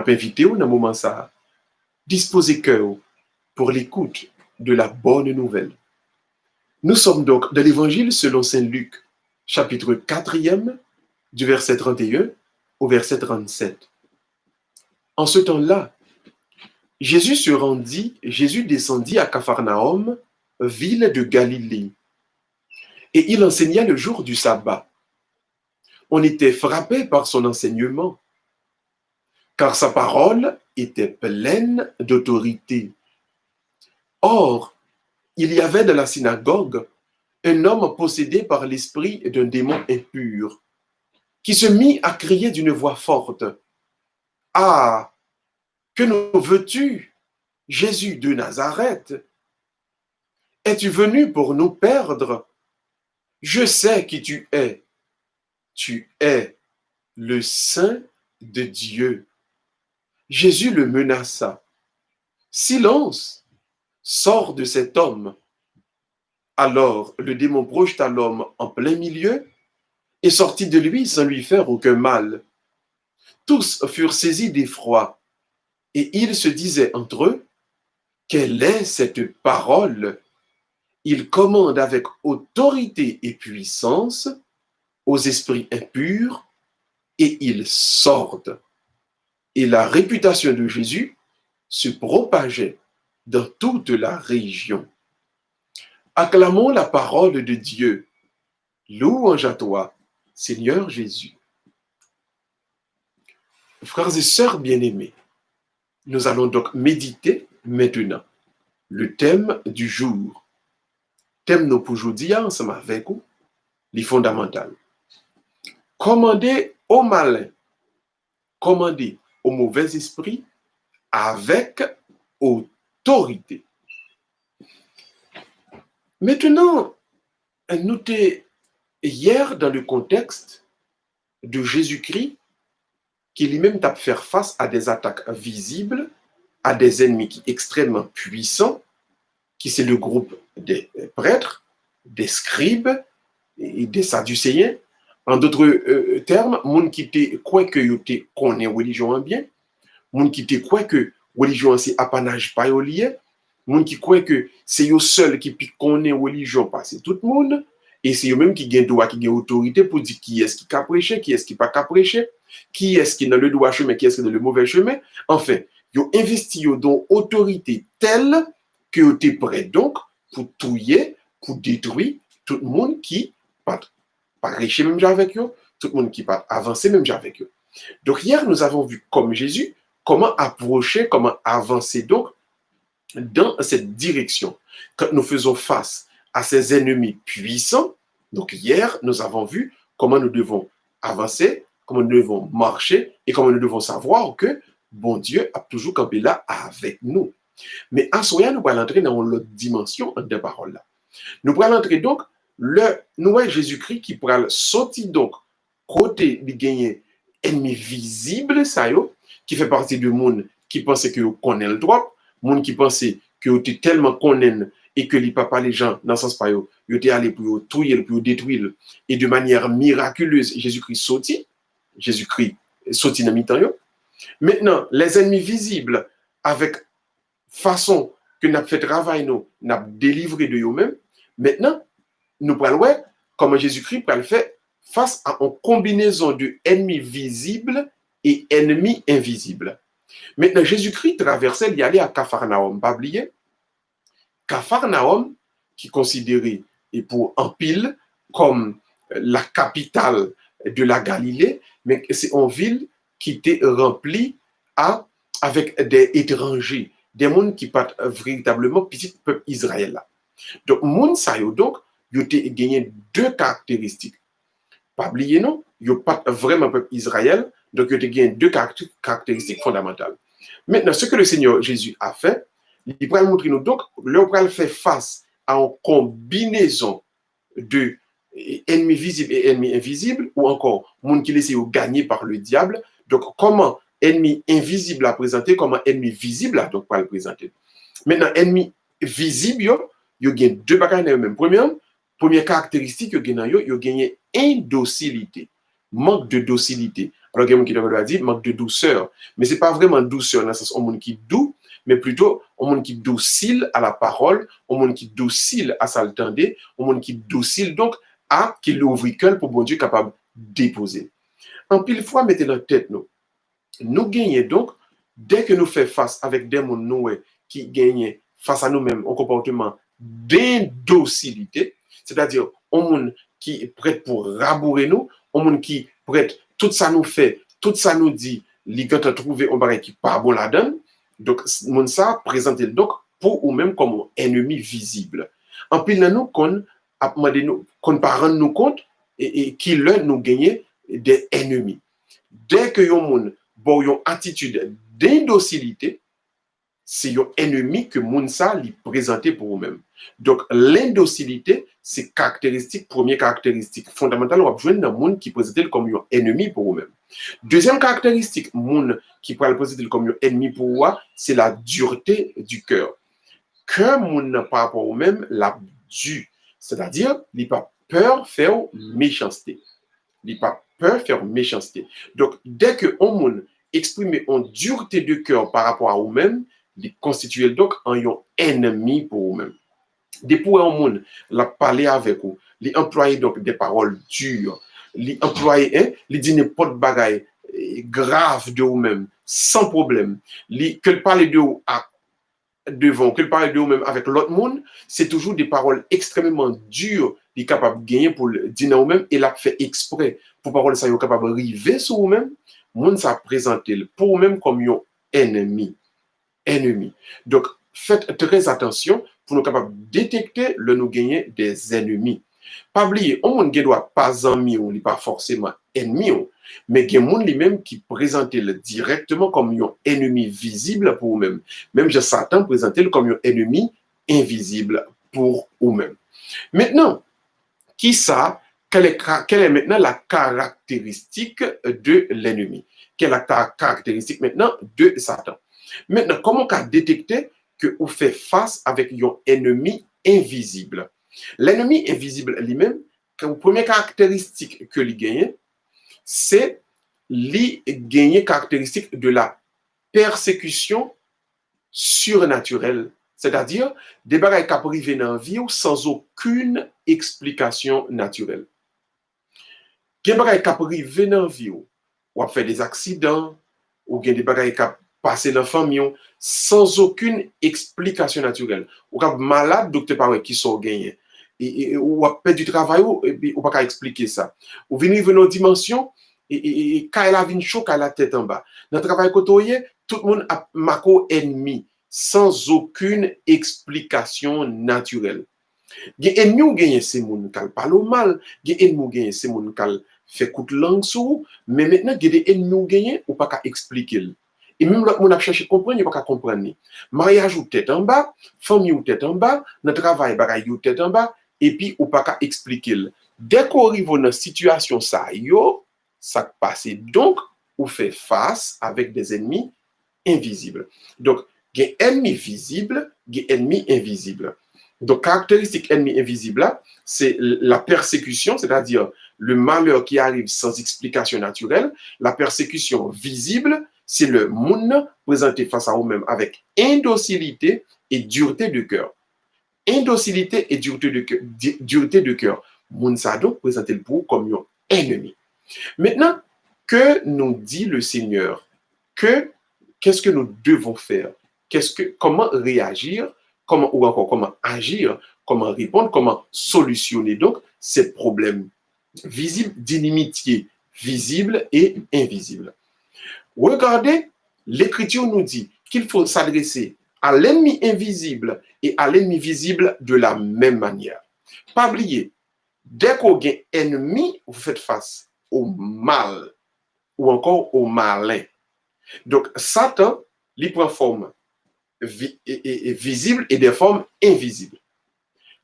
invité dans le moment ça, disposez cœur pour l'écoute de la bonne nouvelle. Nous sommes donc dans l'évangile selon saint Luc, chapitre 4e, du verset 31 au verset 37. En ce temps-là, Jésus descendit à Capharnaüm, ville de Galilée, et il enseigna le jour du sabbat. On était frappé par son enseignement, car sa parole était pleine d'autorité. Or, il y avait dans la synagogue un homme possédé par l'esprit d'un démon impur, qui se mit à crier d'une voix forte, « Ah, que nous veux-tu, Jésus de Nazareth? Es-tu venu pour nous perdre? Je sais qui tu es. Tu es le Saint de Dieu. » Jésus le menaça. « Silence, sors de cet homme. » Alors le démon projeta l'homme en plein milieu et sortit de lui sans lui faire aucun mal. Tous furent saisis d'effroi et ils se disaient entre eux, « Quelle est cette parole? Il commande avec autorité et puissance aux esprits impurs et ils sortent. » Et la réputation de Jésus se propageait dans toute la région. Acclamons la parole de Dieu. Louange à toi, Seigneur Jésus. Frères et sœurs bien-aimés, nous allons donc méditer maintenant le thème du jour. Thème nous pour aujourd'hui ensemble avec vous, les fondamentales. Commander au malin, commander au mauvais esprit avec autorité. Maintenant, notez hier dans le contexte de Jésus-Christ qui lui-même t'a faire face à des attaques visibles, à des ennemis qui extrêmement puissants, qui c'est le groupe des prêtres, des scribes et des sadducéens. En d'autres termes, moun qui te croit que yo te connaît religion en bien, moun qui te croit que religion c'est apanage pas yo lié, moun qui croit que c'est yo seul qui connaît religion parce que tout le monde, et c'est eux même qui gagne droit, qui gagne autorité pour dire qui est-ce qui a prêché, qui est-ce qui pas prêché, qui est-ce qui est dans le droit chemin, qui est-ce qui est dans le mauvais chemin. Enfin, yo investi yo dans autorité telle que yo te prêt donc pour touiller, pour détruire tout le monde qui pas prêcher même avec eux, tout le monde qui pas avancer même avec eux. Donc hier nous avons vu comme Jésus comment approcher, comment avancer donc dans cette direction. Quand nous faisons face à ces ennemis puissants, donc hier, nous avons vu comment nous devons avancer, comment nous devons marcher et comment nous devons savoir que bon Dieu a toujours campé là avec nous. Mais en soi, nous allons entrer dans l'autre dimension de parole là. Nous allons entrer donc le nouvel Jésus-Christ qui pourra sortir donc côté de gagner ennemi visible, ça yo, qui fait partie du monde qui pensait que connaît le droit, monde qui pensait que était tellement connaît et que les papas les gens dans ce sens pas yo étaient allés pour tuer pour détruire et de manière miraculeuse Jésus-Christ sorti dans mi-temps yo. Maintenant les ennemis visibles avec façon que n'a fait travail nous n'a délivré de eux-mêmes. Maintenant nous parlons comment Jésus-Christ peut le faire face à une combinaison de ennemis visibles et ennemis invisibles. Maintenant, Jésus-Christ traversait, il y allait à Capharnaüm. Pas oublier, Capharnaüm, qui est considéré et pour en pile comme la capitale de la Galilée, mais c'est une ville qui était remplie avec des étrangers, des gens qui partent véritablement petit peuple Israël. Donc, moun sa yo donc, yo te gagné deux caractéristiques. Pas oublier non, yo pas vraiment peuple Israël, donc yo te gagné deux caractéristiques fondamentales. Maintenant, ce que le Seigneur Jésus a fait, il va montrer nous donc, là on va faire face à une combinaison de ennemis visibles et ennemis invisibles, ou encore monde qui laisse gagner par le diable. Donc, comment ennemi invisible à présenter, comment ennemi visible à donc pas le présenter. Maintenant, ennemi visible, yo gagne deux bagages dans le même. Première caractéristique, yo gagne indocilité, manque de docilité. Alors, il y a des gens qui doivent dire manque de douceur. Mais ce n'est pas vraiment douceur dans le sens où on qui doux, mais plutôt un monde qui docile à la parole, un monde qui docile à s'altender, un monde qui docile donc à qui l'ouvre cœur pour bon Dieu capable de déposer. En pile fois, mettez dans la tête nous gagnons donc, dès que nous faisons face avec des mondes nous qui gagnent face à nous-mêmes un comportement d'indocilité, c'est-à-dire un monde qui est prêt pour rabourer nous, un monde qui est prêt, tout ça nous fait, tout ça nous dit, les gars trouvé un bagage qui pas bon la donne, donc monde ça présente donc pour ou même comme un ennemi visible. En pile nous qu'on a demandé nous qu'on pas rendre nous compte et qui là nous gagner des ennemis. Dès que yon monde bon yon attitude d'indocilité, c'est yon ennemi que moun sa li présenté pour vous-même. Donc l'indocilité, c'est caractéristique, première caractéristique fondamentale, on va jouer dans moun qui présente comme yon ennemi pour vous-même. Deuxième caractéristique, moun qui pourrait le présenter comme yon ennemi pour vous, c'est la dureté du cœur. Cœur moun par rapport au même la dure, c'est-à-dire il pas peur faire méchanceté. Il pas peur faire méchanceté. Donc dès que on moun exprime une dureté de cœur par rapport à vous-même, il constitue donc un ennemi pour vous-même. Depuis un monde, la parler avec vous, les employer donc des paroles dures, les employer, les dire n'importe bagaille grave de vous-même, sans problème, que le parler de vous à devant, que le parler de vous-même avec l'autre monde, c'est toujours des paroles extrêmement dures, il est capable de gagner pour le dire à vous-même et l'a fait exprès pour paroles ça est capable de river sur vous-même. Moun ça présenté pour vous-même comme un ennemi. Donc, faites très attention pour nous capables de détecter le nous gagner des ennemis. Pas oublier, on ne doit pas ennemi ou pas forcément ennemi, mais il y a des gens lui-même qui présentent directement comme un ennemi visible pour eux-mêmes. Même Satan présente comme un ennemi invisible pour eux-mêmes. Maintenant, qui ça? Quelle est maintenant la caractéristique de l'ennemi? Quelle est la caractéristique maintenant de Satan? Maintenant, comment on peut détecter que vous fait face avec un ennemi invisible? L'ennemi invisible lui-même, la première caractéristique que lui gagne, c'est lui gagner caractéristique de la persécution surnaturelle. C'est-à-dire, des bagages qui arrivent dans la vie sans aucune explication naturelle. Des bagages qui arrivent dans la vie, ou a fait des accidents, ou des bagages qui passé dans la famille sans aucune explication naturelle. Ou quand malade, docteur parle qui sont gagnés. Ou a perdu du travail, ou pas qu'à expliquer ça. Ou venir dans une dimension, et quand elle a vu chaud, quand elle a la tête en bas. Dans le travail côtoyé, tout le monde a marqué ennemi, sans aucune explication naturelle. Il y a ennemi ou gagne ces moun qui parlent mal, il y a ennemi ou gagne ces moun qui fait coup de langue sous, mais maintenant il y a des ennemis ou gagne ou pas qu'à expliquer. Et même l'autre monde a cherché à comprendre, il n'y a pas qu'à comprendre. Mariage ou tête en bas, famille ou tête en bas, notre travail bagaille ou tête en bas, et puis ou pas qu'à expliquer. Dès qu'on arrive dans une situation ça passe. Donc, on fait face avec des ennemis invisibles. Donc, il y a ennemis visibles, il y a ennemis invisibles. Donc, caractéristique ennemi invisible là, c'est la persécution, c'est-à-dire le malheur qui arrive sans explication naturelle. La persécution visible, c'est le monde présenté face à vous-même avec indocilité et dureté de cœur. Indocilité et dureté de cœur. Moun sa donc présenté le pour comme un ennemi. Maintenant, que nous dit le Seigneur? Qu'est-ce que nous devons faire? Comment réagir? Ou encore comment agir? Comment répondre? Comment solutionner donc ces problèmes visibles d'inimitié, visibles et invisibles? Regardez, l'Écriture nous dit qu'il faut s'adresser à l'ennemi invisible et à l'ennemi visible de la même manière. Pas oublier, dès qu'on a un ennemi, vous faites face au mal ou encore au malin. Donc, Satan, il prend forme visible et des formes invisibles.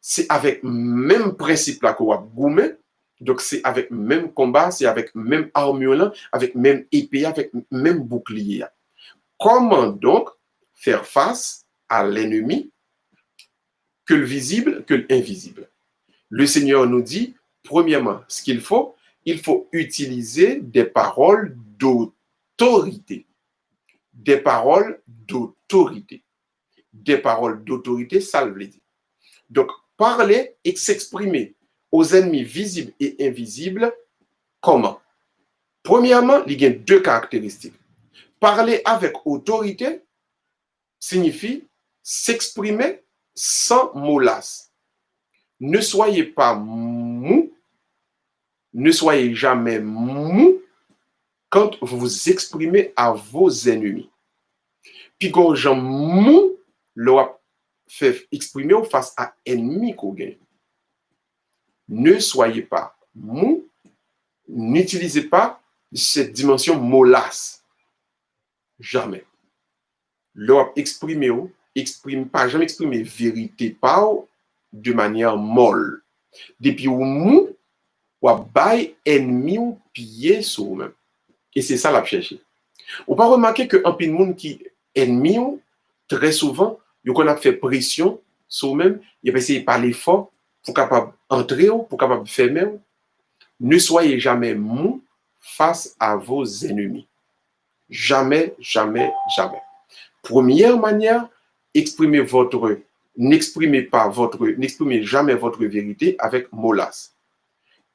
C'est avec le même principe là qu'on va goumer. Donc, c'est avec le même combat, c'est avec le même armure, avec le même épée, avec le même bouclier. Comment donc faire face à l'ennemi que le visible, que l'invisible? Le Seigneur nous dit, premièrement, ce qu'il faut utiliser des paroles d'autorité. Des paroles d'autorité. Des paroles d'autorité, ça le dit. Donc, parler et s'exprimer aux ennemis visibles et invisibles, comment? Premièrement, il y a deux caractéristiques. Parler avec autorité signifie s'exprimer sans mollasse. Ne soyez pas mou, ne soyez jamais mou quand vous vous exprimez à vos ennemis. Puis quand j'en mou, leur fait exprimer face à ennemi qu'on gagne. Ne soyez pas mou, n'utilisez pas cette dimension mollasse. Jamais. Leur exprimer, exprime pas, jamais exprimer vérité pas de manière molle. Depuis ou mou, ou bail ennemi ou pied sur vous-même. Et c'est ça la chercher. On peut remarquer que un peu de monde qui ennemi, très souvent, il a fait pression sur vous-même, il a essayé de parler fort pour capable entrer, pour capable fermer. Ne soyez jamais mou face à vos ennemis. Jamais, jamais, jamais. Première manière, n'exprimez jamais votre vérité avec mollasse,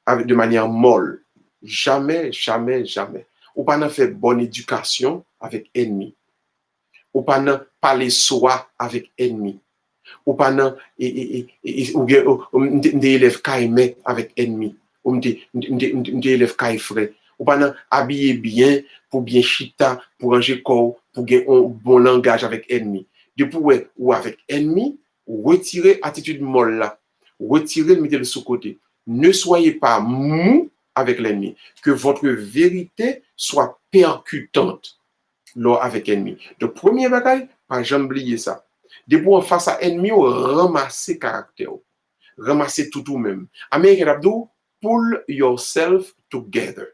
de manière molle. Jamais, jamais, jamais. Ou pas faire bonne éducation avec ennemi. Ou pas parler soi avec ennemi. Ou pas des élèves caïmé avec ennemi. Ou des élèves caïfré. Ou pas habiller bien pour bien chita, pour ranger corps, pour gagner un bon langage avec ennemi. Depuis ou avec ennemi, retirez attitude molle là. Retirez le mettez sous côté. Ne soyez pas mou avec l'ennemi. Que votre vérité soit percutante lors avec l'ennemi. Donc, premier bagaille, pas jamais oublier ça. Depuis en face à ennemi, ramasser caractère. Ramasser tout même. Américain Abdou, pull yourself together.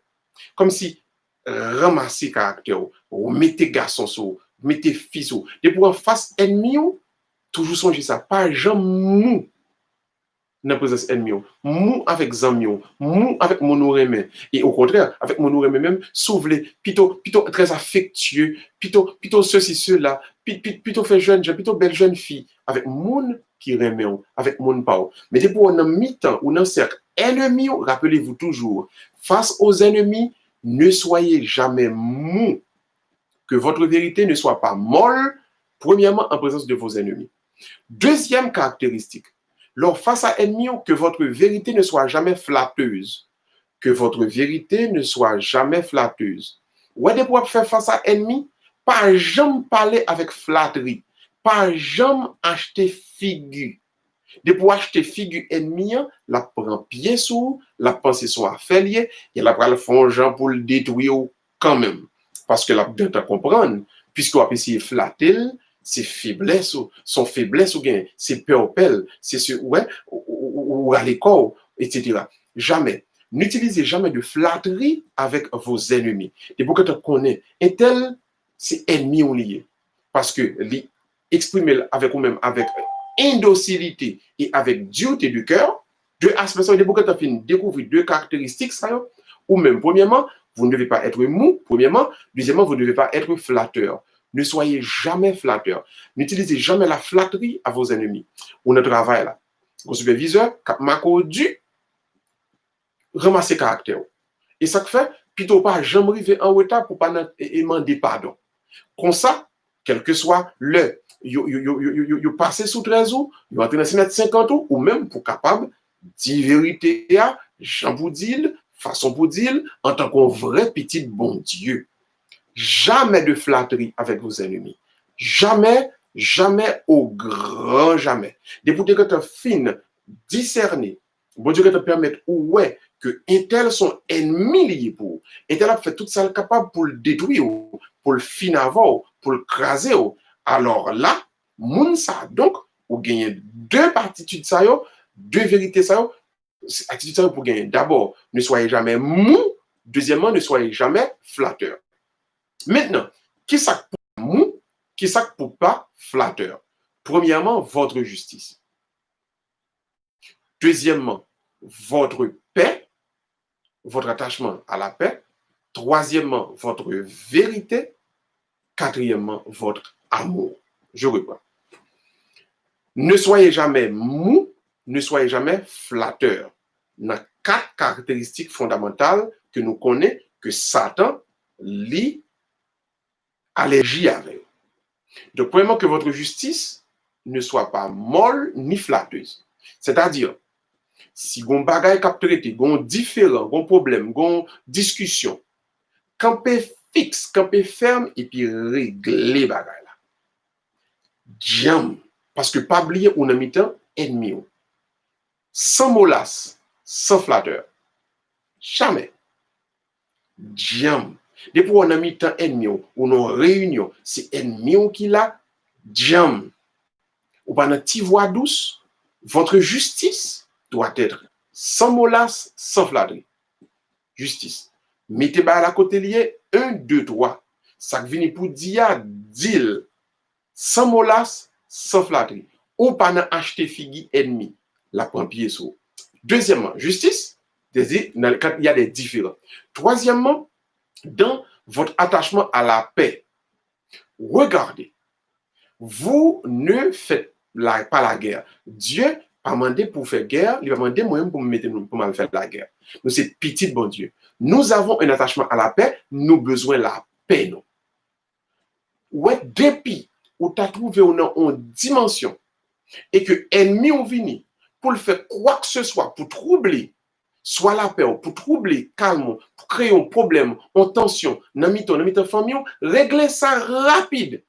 Comme si ramasser caractère, ou mettez garçon sur, mettez fils sur. Depuis en face ennemi, toujours songer ça. Pas jamais mou dans la présence ennemi, mou avec zami, mou avec mon oreille. Et au contraire, avec mon oreille même, s'ouvrir, plutôt très affectueux, plutôt ceci, cela, plutôt fait jeune, plutôt belle jeune fille, avec mon qui remet, avec mon pas. Mais depuis on a mi-temps ou dans cercle ennemi, rappelez-vous toujours, face aux ennemis, ne soyez jamais mou. Que votre vérité ne soit pas molle, premièrement en présence de vos ennemis. Deuxième caractéristique, lors face à ennemi, que votre vérité ne soit jamais flatteuse. Que votre vérité ne soit jamais flatteuse. Ou est-ce pour faire face à ennemi, pas jamais parler avec flatterie, pas jamais acheter figure. De pour acheter figure ennemi, la prend pied sous, la pensée soit affiliée, et la prend le fond pour le détruire quand même. Parce que la bien te comprendre, puisqu'on a essayé de flatter, c'est faiblesse, son faiblesse ou bien, c'est peur, c'est ce, ouais, ou à l'école, etc. Jamais. N'utilisez jamais de flatterie avec vos ennemis. Et pour que tu connais, et tel, c'est ennemi ou lié. Parce que exprimer avec vous-même, avec indocilité et avec dureté du cœur, deux aspects, ça veut dire pour que tu découvrir deux caractéristiques, ça, ou même, premièrement, vous ne devez pas être mou, premièrement. Deuxièmement, vous ne devez pas être flatteur. Ne soyez jamais flatteur. N'utilisez jamais la flatterie à vos ennemis. Ou notre travail là. Vos superviseurs, m'a dû ramasser caractère. Et ça fait, plutôt pas jamais arriver en retard pour pas demander pardon. Comme ça, quel que soit le, vous passez sous 13 ans, vous entrez dans 50 ans, ou même pour capable, dire vérité, Jean vous dit, façon pour dire, en tant qu'un vrai petit bon Dieu. Jamais de flatterie avec vos ennemis. Jamais, jamais au grand jamais. Depuis que tu fines discerner, bon Dieu que te permettre, ouais, que un tel sont ennemis liés pour. Un tel a fait tout ça capable pour le détruire, pour le finir, pour le craser. Alors là, moun ça, donc, vous gagnez deux attitudes, ça, deux vérités, ça, attitudes ça pour gagner. D'abord, ne soyez jamais mou. Deuxièmement, ne soyez jamais flatteur. Maintenant, qui ça pour mou, qui ça pour pas flatteur? Premièrement, votre justice. Deuxièmement, votre paix, votre attachement à la paix. Troisièmement, votre vérité. Quatrièmement, votre amour. Je reprends. Ne soyez jamais mou, ne soyez jamais flatteur. Il y a 4 caractéristiques fondamentales que nous connaissons, que Satan lit allergie avec. Donc, premièrement, que votre justice ne soit pas molle ni flatteuse. C'est-à-dire, si vous avez des choses à traiter, vous avez différents, vous avez problème, vous avez discussion, campez fixe, campez ferme et puis régler les choses. Jam. Parce que pas oublier, on a mis un ennemi. Sans molasse, sans flatteur. Jamais. Jam. Depuis on a mis un ennemi, ou une réunion, c'est ennemi qui l'a. Jam. Ou pas une petite voix douce, votre justice doit être sans molasse, sans flatterie. Justice. Mettez à la côté lié, 1, 2, 3. Ça vient pour dire, deal. Sans molasse, sans flatterie. Ou pas acheter figue ennemi. La prend pied sur. Deuxièmement, justice. Quand il y a des différends. Troisièmement, dans votre attachement à la paix. Regardez. Vous ne faites pas la guerre. Dieu pas demandé pour faire guerre, il va demander moi-même pour me mettre pour mal faire la guerre. Donc c'est petit bon Dieu. Nous avons un attachement à la paix, nous besoin de la paix. Non? Ouais, depuis où tu as trouvé une dimension et que l'ennemi ont venu pour le faire quoi que ce soit, pour troubler, soit la paix, pour troubler, calme, pour créer un problème, une tension, dans la famille, régler ça rapide.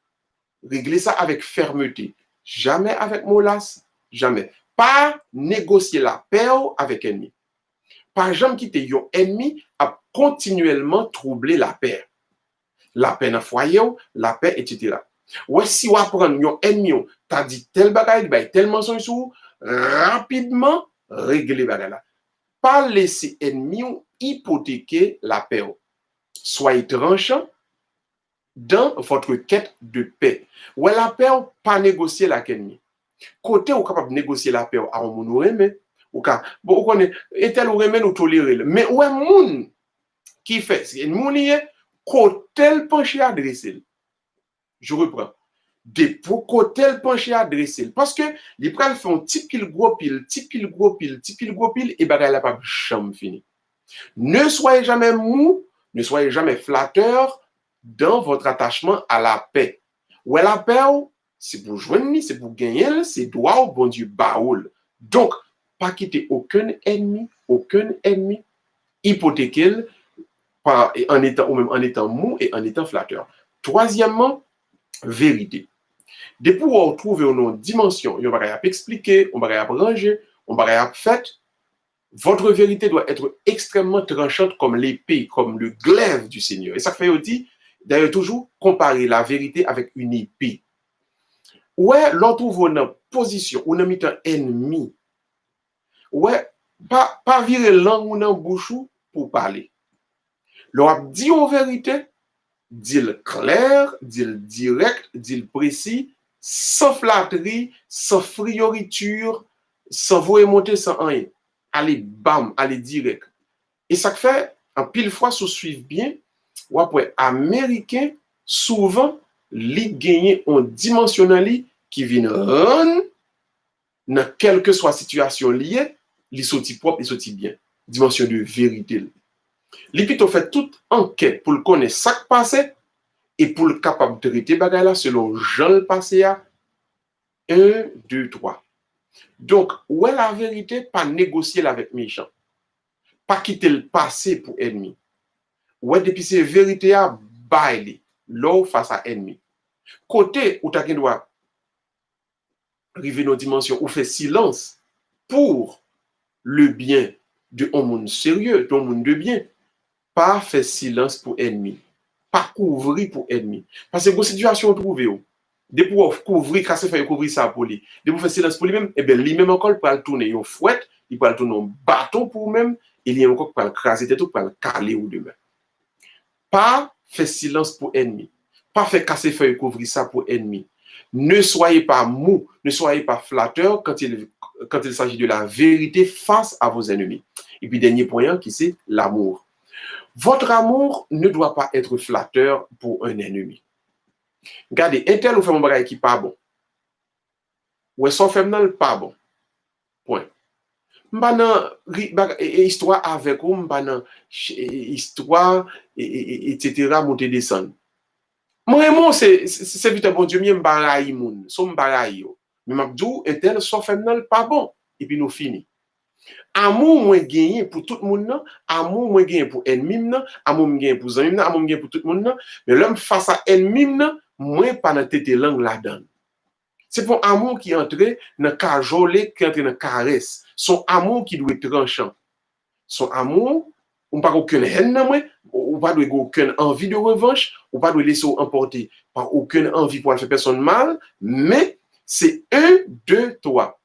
Régler ça avec fermeté. Jamais avec molasse, jamais. Pas négocier la paix avec l'ennemi. Pas jamais quitter un ennemi à continuellement troubler la paix. La paix dans le foyer, la paix, etc. Ou si on apprend un ennemi, tu as dit tel bagage, tel mensonge sur rapidement régler bagage là. Pas laisser ennemi hypothéquer la paix. Soyez tranchant dans votre quête de paix. Ou la paix, pas négocier la ennemi. Côté ou capable de négocier la paix à un moun remet ou ka bon on connaît et tel ou remet ou tolérer mais ouais moun qui fait c'est moun lié côté penché adressé. Je reprends. Des pour côté penché adressé parce que les pral font petit pile gros pile et bagay la pas jamais fini. Ne soyez jamais mou, ne soyez jamais flatteur dans votre attachement à la paix. Ouais la paix c'est pour joindre, c'est pour gagner, c'est droit au bon Dieu baoul. Donc, pas quitter aucun ennemi, hypothéquer en étant, ou même en étant mou et en étant flatteur. Troisièmement, vérité. Depuis qu'on trouve une dimension, on va expliquer, on va ranger, on va faire, votre vérité doit être extrêmement tranchante comme l'épée, comme le glaive du Seigneur. Et ça fait aussi, d'ailleurs, toujours comparer la vérité avec une épée. Ouais, l'on trouve une position, on a mis un ennemi. Ouais, pas virer langue ou dans bouche pour parler. L'on dit en vérité, dit clair, dit direct, dit précis, sans flatterie, sans frioriture, sans voyer monter, sans rien. Allez, bam, allez direct. Et ça fait, en pile fois, si vous suivez bien, ou après, Américains, souvent, li gagner en dimensionnel qui vient rendre dans quelle que soit situation liée, li sorti propre, li sorti bien. Dimension de vérité. Li plutôt fait toute enquête pour le connaître ça qui passe et pour le capable de traiter bagay là selon Jean le passé à 1, 2, 3. Donc, ouais la vérité, pas négocier avec méchant. Pas quitter le passé pour ennemi. Ouais, depuis c'est vérité à bailler l'eau face à ennemi. Côté où tu doit arriver dans une dimension où fait silence pour le bien de un monde sérieux, d'un monde de bien. Pas faire silence pour ennemi. Pas couvrir pour ennemi. Parce que vos situations trouvées, de pour couvrir, casser faire couvrir ça pour lui. De pour faire silence pour lui-même, et bien lui-même encore pour le tourner une fouette, il peut le tourner un bâton pour lui-même, et il y a encore pour le craser tête ou pour le caler ou demain. Pas faire silence pour ennemi. Pas faire casser feuille couvrir ça pour ennemi. Ne soyez pas mou, ne soyez pas flatteur quand il s'agit de la vérité face à vos ennemis. Et puis dernier point qui c'est l'amour. Votre amour ne doit pas être flatteur pour un ennemi. Regardez, un tel ou fait mon bagage qui pas bon. Ou son fait pas bon. Point. M'banan histoire avec ou m'banan histoire etc. monter descendre. Moi c'est vite bon Dieu m'en baraille moun, son baraille yo. Mais m'abdou un tel son fait pas bon et puis nous fini. Amour moins gagné pour tout le monde, amour moins gagné pour ennemi, amour moins gagné pour zami, amour moins gagné pour tout le monde, mais l'homme face à ennemi, moins pas dans tête langue là-dedans. C'est pour amour qui entre dans cajolé, qui entre dans caresse. Son amour qui doit être tranchant. Son amour, on pas aucune haine, on pas aucune envie de revanche, on pas laisser emporter par aucune envie pour faire personne mal, mais c'est un, deux, trois.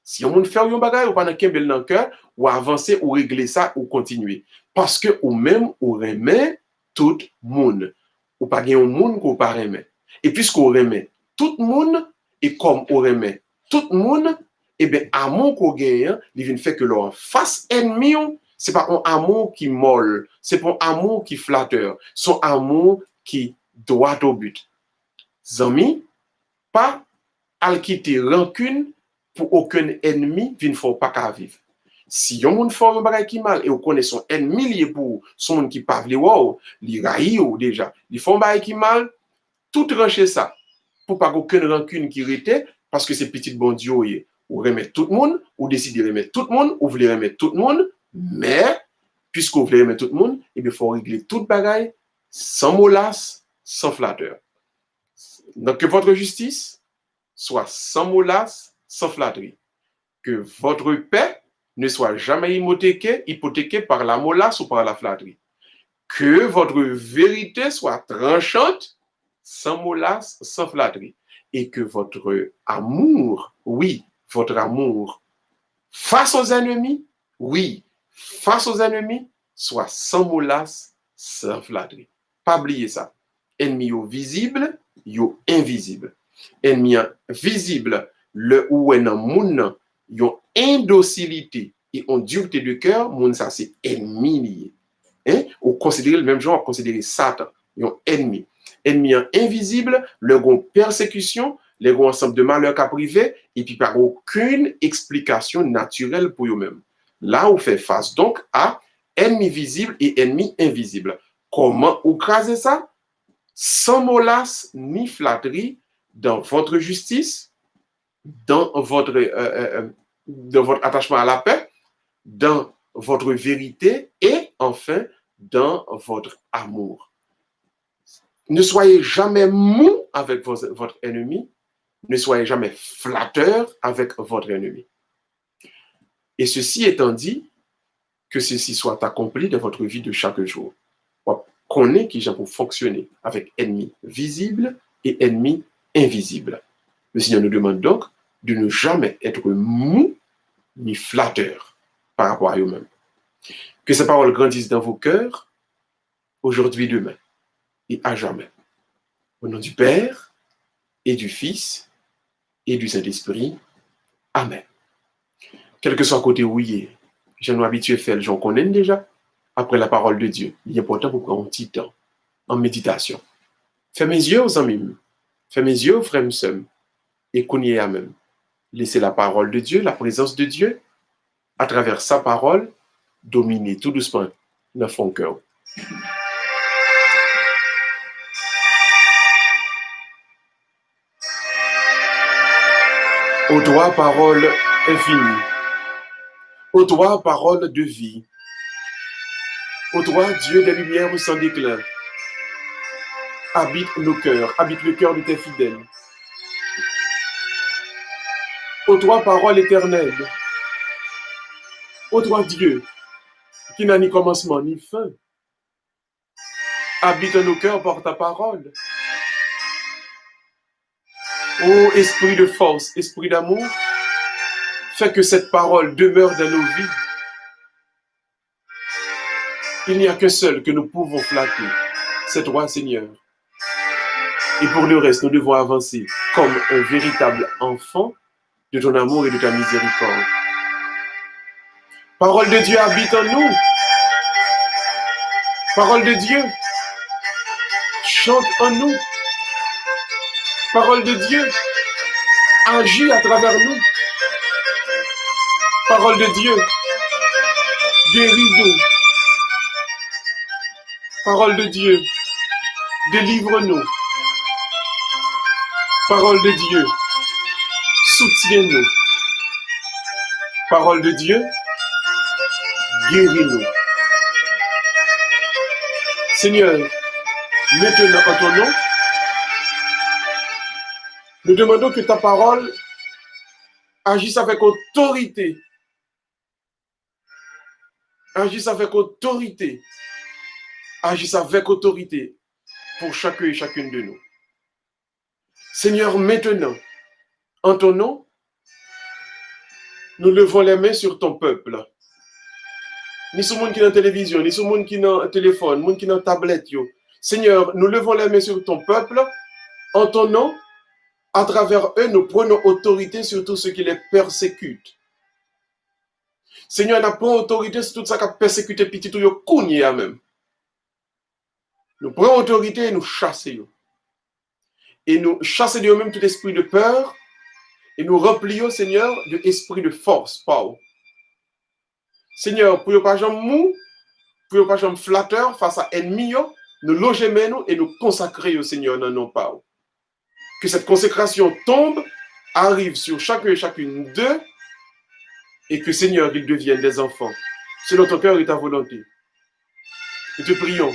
Si on fait un bagage, ou pas dans kembel dans le cœur, ou avancer, ou régler ça, ou continuer. Parce que ou même, ou remet tout le monde. Ou pas gagner un monde qu'on pas remet. Et puisqu'on remet tout le monde, et comme on remet tout le monde, et bien, amour qu'on gagne, il vient faire que leur face ennemi, c'est pas un amour qui molle, c'est pas un amour qui flatteur, c'est un amour qui droit au but. Zami, pas à quitter rancune, pour aucun ennemi, il ne faut pas qu'à vivre. Si on fait un bagage qui mal et on connaît son ennemi pour son monde qui parle, wow, il raille déjà. Il fait un bagage qui mal, tout trancher ça pour pas aucune rancune qui rete parce que c'est petit bon Dieu ou remettre tout le monde ou décider de remettre tout le monde ou voulez remettre tout le monde, mais puisque vous voulez remettre tout le monde, il faut régler toute bagaille sans molasse, sans flatteur. Donc que votre justice soit sans molasse, sans flatterie. Que votre paix ne soit jamais hypothéquée par la molasse ou par la flatterie. Que votre vérité soit tranchante, sans molasse, sans flatterie. Et que votre amour, oui, votre amour face aux ennemis, oui, face aux ennemis, soit sans molasse, sans flatterie. Pas oublier ça. Ennemi visible, yo invisible. Ennemi visible, le ou en moun yon indocilité et en dureté de cœur, moun ça c'est ennemi. Hein? Ou considérer le même genre, on considérer Satan, yon ennemi. Ennemi invisible, le gon persécution, le gon ensemble de malheurs qu'a privé, et puis par aucune explication naturelle pour eux-mêmes. Là, on fait face donc à ennemi visible et ennemi invisible. Comment ou craser ça? Sans molasse ni flatterie, dans votre justice, dans votre attachement à la paix, dans votre vérité et enfin dans votre amour. Ne soyez jamais mou avec votre ennemi, ne soyez jamais flatteur avec votre ennemi. Et ceci étant dit, que ceci soit accompli dans votre vie de chaque jour. Connaissez qui j'ai pour fonctionner avec ennemi visible et ennemi invisible. Le Seigneur nous demande donc de ne jamais être mou ni flatteur par rapport à eux-mêmes. Que ces paroles grandissent dans vos cœurs, aujourd'hui, demain et à jamais. Au nom du Père et du Fils et du Saint-Esprit. Amen. Quel que soit côté où il est, je nous habitué à faire, j'en connais déjà, après la parole de Dieu. Il est important pour prendre un petit temps en méditation. Fais mes yeux aux amis, fais mes yeux aux frères et sœurs, et qu'on y est à même. Laissez la parole de Dieu, la présence de Dieu, à travers sa parole, dominer tout doucement notre cœur. Ô toi, parole infinie, ô toi, parole de vie, ô toi, Dieu des lumières sans déclin, habite nos cœurs, habite le cœur de tes fidèles. Ô toi, parole éternelle, ô toi, Dieu, qui n'a ni commencement ni fin, habite nos cœurs par ta parole. Ô esprit de force, esprit d'amour, fais que cette parole demeure dans nos vies. Il n'y a qu'un seul que nous pouvons flatter, c'est toi, Seigneur. Et pour le reste, nous devons avancer comme un véritable enfant de ton amour et de ta miséricorde. Parole de Dieu habite en nous. Parole de Dieu, chante en nous. Parole de Dieu, agis à travers nous. Parole de Dieu, guéris-nous. Parole de Dieu, délivre-nous. Parole de Dieu, soutiens-nous. Parole de Dieu, guéris-nous. Seigneur, maintenant en ton nom, nous demandons que ta parole agisse avec autorité. Agisse avec autorité. Agisse avec autorité pour chacun et chacune de nous. Seigneur, maintenant, en ton nom, nous levons les mains sur ton peuple. Ni sur le monde qui est dans la télévision, ni sur le monde qui est dans le téléphone, le monde qui est dans la tablette. Yo. Seigneur, nous levons les mains sur ton peuple. En ton nom, à travers eux, nous prenons autorité sur tout ce qui les persécute. Seigneur, nous prenons autorité sur tout ce qui a persécuté petit ou yo kounye même. Nous prenons autorité et nous chassons. Et nous chassons de nous-mêmes tout esprit de peur et nous remplions, Seigneur, de esprit de force, Pau. Seigneur, pour ne pas jamais mou, pour ne pas jamais flatteur face à l'ennemi, nous logeons nous et nous consacrer au Seigneur dans nos Pau. Que cette consécration tombe, arrive sur chacun et chacune d'eux et que, Seigneur, ils deviennent des enfants. Selon ton cœur et ta volonté. Nous te prions.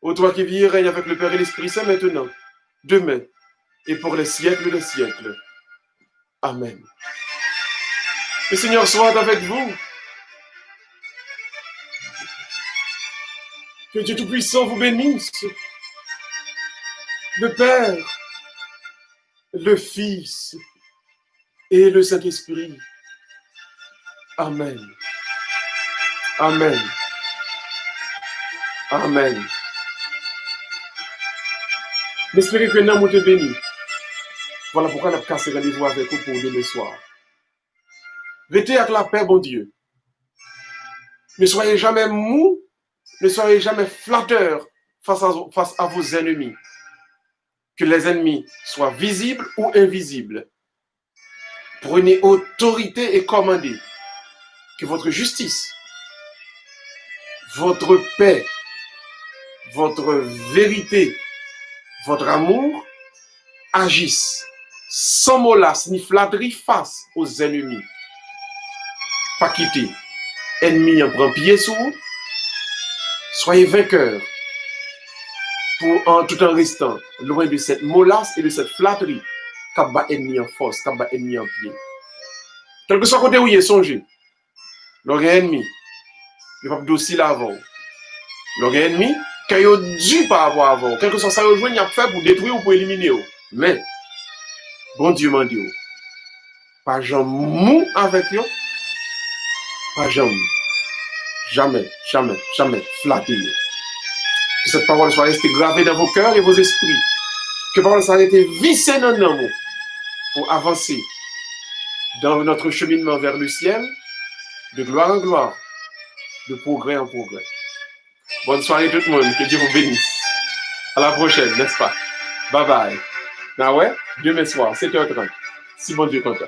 Ô toi qui vis et règne avec le Père et l'Esprit Saint maintenant, demain et pour les siècles des siècles. Amen. Le Seigneur soit avec vous. Que Dieu Tout-Puissant vous bénisse. Le Père, le Fils et le Saint-Esprit. Amen. Amen. Amen. J'espère que nous avons été bénis. Voilà pourquoi nous avons cassé rendez-vous avec vous pour demain soir. Restez avec la paix, bon Dieu. Ne soyez jamais mou, ne soyez jamais flatteur face à vos ennemis. Que les ennemis soient visibles ou invisibles. Prenez autorité et commandez que votre justice, votre paix, votre vérité, votre amour agissent sans mollasse ni flatterie face aux ennemis. Pas quitter. Ennemi en prend pied sous vous. Soyez vainqueurs tout en restant loin de cette mollasse et de cette flatterie qu'a bat ennemi en force, qu'a bat ennemi en pied. Quel que soit côté où il est, songez. L'orgueil ennemi, il va pas docile avant. L'orgueil ennemi, qu'il a dû pas avoir avant. Quel que soit ça, il a fait pour détruire ou pour éliminer. Mais, bon Dieu m'a dit, pas jamais mou avec eux, pas jamais, jamais, jamais, jamais flatté. Que cette parole soit restée gravée dans vos cœurs et vos esprits. Que la parole soit restée vissée dans nos mots pour avancer dans notre cheminement vers le ciel, de gloire en gloire, de progrès en progrès. Bonne soirée tout le monde, que Dieu vous bénisse. À la prochaine, n'est-ce pas? Bye bye. Ah ouais, demain soir, 7h30, si bon Dieu content.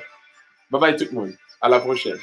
Bye bye tout le monde, à la prochaine.